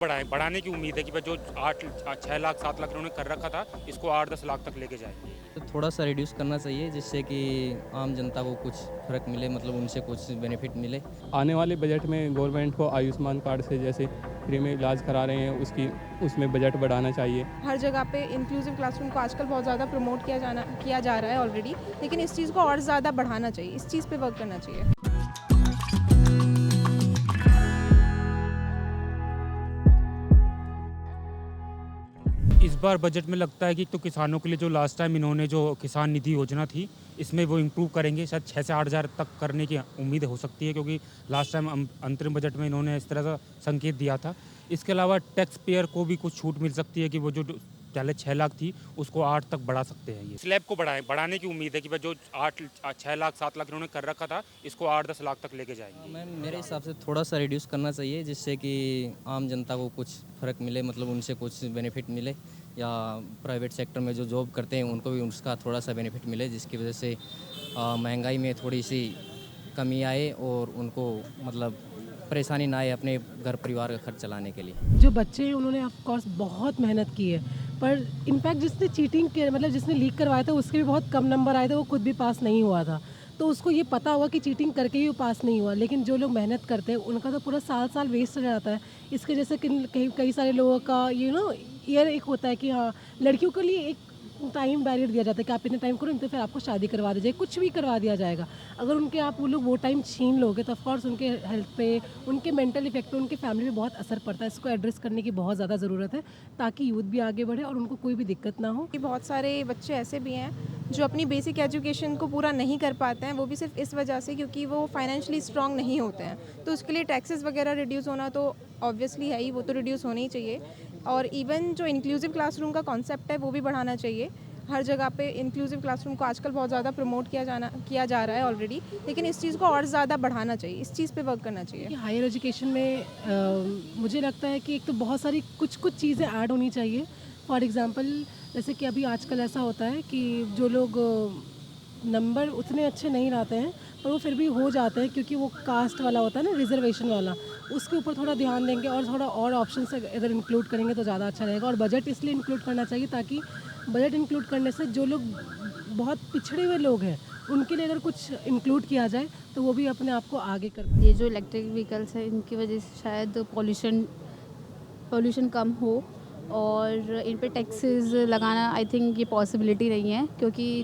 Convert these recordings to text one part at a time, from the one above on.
बढ़ाने की उम्मीद है कि भाई जो 6 लाख 7 लाख इन्होंने कर रखा था, इसको 8-10 लाख तक लेके जाएंगे। तो थोड़ा सा रिड्यूस करना चाहिए जिससे कि आम जनता को कुछ फ़र्क मिले, मतलब उनसे कुछ बेनिफिट मिले। आने वाले बजट में गवर्नमेंट को आयुष्मान कार्ड से जैसे फ्री में इलाज करा रहे हैं उसमें बजट बढ़ाना चाहिए। हर जगह पे इंक्लूसिव क्लासरूम को आजकल बहुत ज़्यादा प्रमोट किया जा रहा है ऑलरेडी, लेकिन इस चीज़ को और ज़्यादा बढ़ाना चाहिए, इस चीज़ पे वर्क करना चाहिए। इस बार बजट में लगता है कि तो किसानों के लिए जो लास्ट टाइम इन्होंने जो किसान निधि योजना थी, इसमें वो इम्प्रूव करेंगे, शायद 6 से 8 हज़ार तक करने की उम्मीद हो सकती है, क्योंकि लास्ट टाइम अंतरिम बजट में इन्होंने इस तरह का संकेत दिया था। इसके अलावा टैक्स पेयर को भी कुछ छूट मिल सकती है कि वो जो पहले 6 लाख थी उसको 8 तक बढ़ा सकते हैं। ये स्लैब को बढ़ाने की उम्मीद है कि भाई जो 6 लाख 7 लाख इन्होंने कर रखा था, इसको 8-10 लाख तक लेके जाएंगे। मैम मेरे हिसाब से थोड़ा सा रिड्यूस करना चाहिए जिससे कि आम जनता को कुछ फ़र्क मिले, मतलब उनसे कुछ बेनिफिट मिले, या प्राइवेट सेक्टर में जो जॉब करते हैं उनको भी उसका थोड़ा सा बेनिफिट मिले, जिसकी वजह से महंगाई में थोड़ी सी कमी आए और उनको मतलब परेशानी ना आए अपने घर परिवार का खर्च चलाने के लिए। जो बच्चे हैं उन्होंने ऑफ कोर्स बहुत मेहनत की है, पर इनफैक्ट जिसने चीटिंग के मतलब जिसने लीक करवाया था उसके भी बहुत कम नंबर आए थे, वो खुद भी पास नहीं हुआ था। तो उसको ये पता होगा कि चीटिंग करके ही वो पास नहीं हुआ, लेकिन जो लोग मेहनत करते हैं उनका तो पूरा साल वेस्ट हो जाता है। इसके जैसे कई सारे लोगों का ईयर एक होता है कि हाँ, लड़कियों के लिए एक टाइम बैरियर दिया जाता है कि आप इतने टाइम करो, नहीं तो फिर आपको शादी करवा दी जाए, कुछ भी करवा दिया जाएगा। अगर उनके आप वो लोग वो टाइम छीन लोगे तो ऑफकोर्स उनके हेल्थ पे, उनके मेंटल इफेक्ट पे, उनके फैमिली पे बहुत असर पड़ता है। इसको एड्रेस करने की बहुत ज़्यादा ज़रूरत है ताकि यूथ भी आगे बढ़े और उनको कोई भी दिक्कत ना हो। बहुत सारे बच्चे ऐसे भी हैं जो अपनी बेसिक एजुकेशन को पूरा नहीं कर पाते हैं, वो भी सिर्फ इस वजह से क्योंकि वो फाइनेंशियली स्ट्रांग नहीं होते हैं। तो उसके लिए टैक्सेस वगैरह रिड्यूस होना तो ऑब्वियसली है ही, वो तो रिड्यूस होने ही चाहिए। और इवन जो इंक्लूसिव क्लासरूम का कॉन्सेप्ट है वो भी बढ़ाना चाहिए। हर जगह पे इंक्लूसिव क्लासरूम को आजकल बहुत ज़्यादा प्रमोट किया जा रहा है ऑलरेडी, लेकिन इस चीज़ को और ज़्यादा बढ़ाना चाहिए, इस चीज़ पे वर्क करना चाहिए। हायर एजुकेशन में मुझे लगता है कि एक तो बहुत सारी कुछ चीज़ें ऐड होनी चाहिए। फॉर एग्ज़ाम्पल जैसे कि अभी आजकल ऐसा होता है कि जो लोग नंबर उतने अच्छे नहीं लाते हैं पर वो फिर भी हो जाते हैं क्योंकि वो कास्ट वाला होता है ना, रिजर्वेशन वाला, उसके ऊपर थोड़ा ध्यान देंगे और थोड़ा और ऑप्शन से अगर इंक्लूड करेंगे तो ज़्यादा अच्छा रहेगा। और बजट इसलिए इंक्लूड करना चाहिए ताकि बजट इंक्लूड करने से जो लोग बहुत पिछड़े हुए लोग हैं उनके लिए अगर कुछ इंक्लूड किया जाए तो वो भी अपने आप को आगे कर पाए। ये जो इलेक्ट्रिक व्हीकल्स है इनकी वजह से शायद पॉल्यूशन कम हो, और इन पे टैक्सेस लगाना आई थिंक ये पॉसिबिलिटी नहीं है, क्योंकि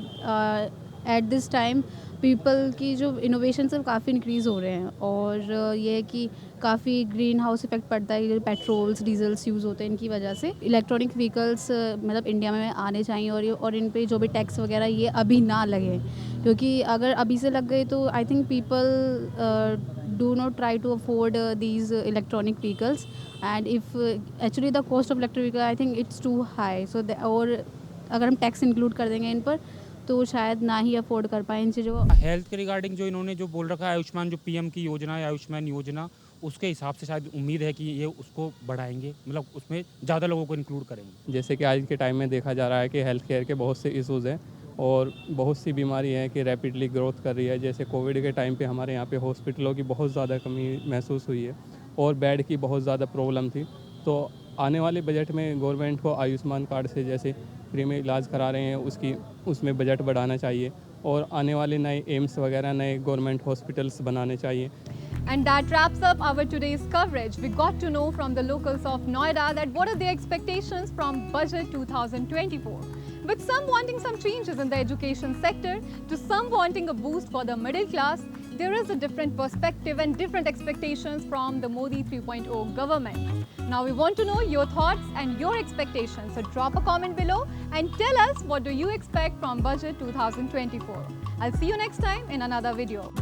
एट दिस टाइम पीपल की जो इनोवेशन सब काफ़ी इंक्रीज़ हो रहे हैं, और ये है कि काफ़ी ग्रीन हाउस इफेक्ट पड़ता है। ये पेट्रोल्स डीजल्स यूज़ होते हैं, इनकी वजह से इलेक्ट्रॉनिक व्हीकल्स मतलब इंडिया में आने चाहिए, और इन पे जो भी टैक्स वगैरह ये अभी ना लगे, क्योंकि अगर अभी से लग गए तो I think people do not try to afford these electronic vehicles, and if actually the cost of electric vehicle I think it's too high, so और अगर हम टैक्स इंक्लूड कर देंगे इन पर तो शायद ना ही अफोर्ड कर पाए इन चीज़ों को। हेल्थ के रिगार्डिंग जो इन्होंने जो बोल रखा है, आयुष्मान जो पीएम की योजना है, आयुष्मान योजना, उसके हिसाब से शायद उम्मीद है कि ये उसको बढ़ाएंगे, मतलब उसमें ज़्यादा लोगों को इंक्लूड करेंगे। जैसे कि आज के टाइम में देखा जा रहा है कि हेल्थ केयर के बहुत से इश्यूज़ हैं और बहुत सी बीमारी हैं कि रैपिडली ग्रोथ कर रही है। जैसे कोविड के टाइम पे हमारे यहाँ पे हॉस्पिटलों की बहुत ज़्यादा कमी महसूस हुई है और बेड की बहुत ज़्यादा प्रॉब्लम थी। तो आने वाले बजट में गवर्नमेंट को आयुष्मान कार्ड से जैसे फ्री में इलाज करा रहे हैं उसमें बजट बढ़ाना चाहिए और आने वाले नए एम्स वगैरह नए गवर्नमेंट हॉस्पिटल्स बनाने चाहिए। And that wraps up our today's coverage. We got to know from the locals of Noida that what are their expectations from Budget 2024. With some wanting some changes in the education sector to some wanting a boost for the middle class, there is a different perspective and different expectations from the Modi 3.0 government. Now we want to know your thoughts and your expectations. So drop a comment below and tell us what do you expect from Budget 2024. I'll see you next time in another video.